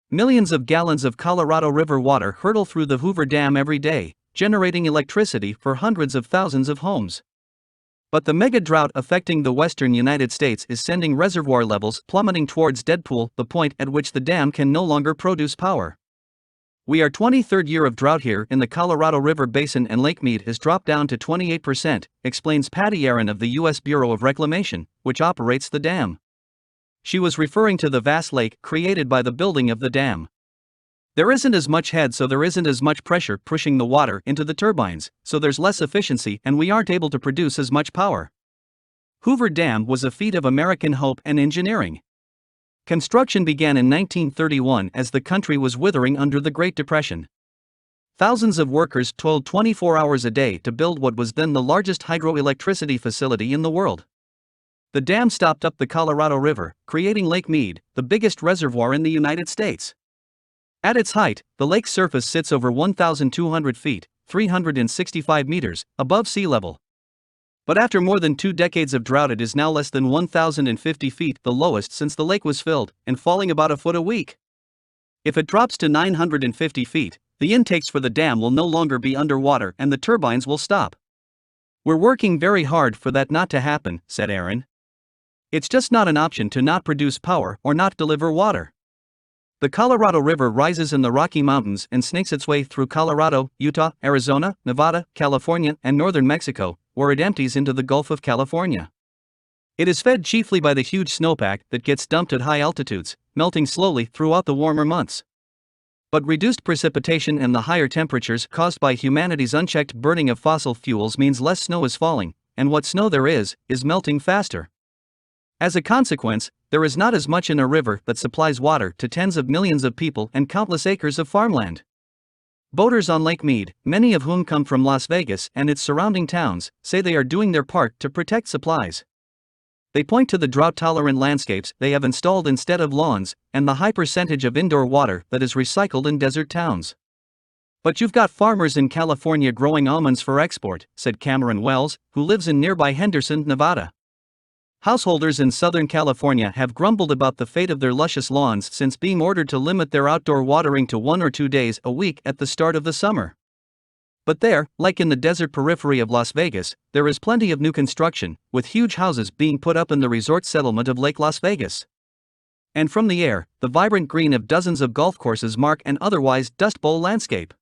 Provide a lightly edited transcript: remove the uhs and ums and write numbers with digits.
Millions of gallons of Colorado River water hurtle through the Hoover Dam every day, generating electricity for hundreds of thousands of homes. But the mega drought affecting the western United States is sending reservoir levels plummeting towards deadpool, the point at which the dam can no longer produce power. We are 23rd year of drought here in the Colorado River Basin, and Lake Mead has dropped down to 28%, explains Patty Aaron of the U.S. Bureau of Reclamation, which operates the dam. She was referring to the vast lake created by the building of the dam. There isn't as much head, so there isn't as much pressure pushing the water into the turbines, so there's less efficiency and we aren't able to produce as much power. Hoover Dam was a feat of American hope and engineering. Construction began in 1931 as the country was withering under the Great Depression. Thousands of workers toiled 24 hours a day to build what was then the largest hydroelectricity facility in the world. The dam stopped up the Colorado River, creating Lake Mead, the biggest reservoir in the United States. At its height, the lake's surface sits over 1,200 feet, 365 meters, above sea level. But after more than 2 decades of drought, it is now less than 1,050 feet, the lowest since the lake was filled, and falling about a foot a week. If it drops to 950 feet, the intakes for the dam will no longer be underwater and the turbines will stop. We're working very hard for that not to happen, said Aaron. It's just not an option to not produce power or not deliver water. The Colorado River rises in the Rocky Mountains and snakes its way through Colorado, Utah, Arizona, Nevada, California, and northern Mexico, where it empties into the Gulf of California. It is fed chiefly by the huge snowpack that gets dumped at high altitudes, melting slowly throughout the warmer months. But reduced precipitation and the higher temperatures caused by humanity's unchecked burning of fossil fuels means less snow is falling, and what snow there is melting faster. As a consequence, there is not as much in a river that supplies water to tens of millions of people and countless acres of farmland. Boaters on Lake Mead, many of whom come from Las Vegas and its surrounding towns, say they are doing their part to protect supplies. They point to the drought-tolerant landscapes they have installed instead of lawns, and the high percentage of indoor water that is recycled in desert towns. But you've got farmers in California growing almonds for export, said Cameron Wells, who lives in nearby Henderson, Nevada. Householders in Southern California have grumbled about the fate of their luscious lawns since being ordered to limit their outdoor watering to 1 or 2 days a week at the start of the summer. But there, like in the desert periphery of Las Vegas, there is plenty of new construction, with huge houses being put up in the resort settlement of Lake Las Vegas. And from the air, the vibrant green of dozens of golf courses mark an otherwise Dust Bowl landscape.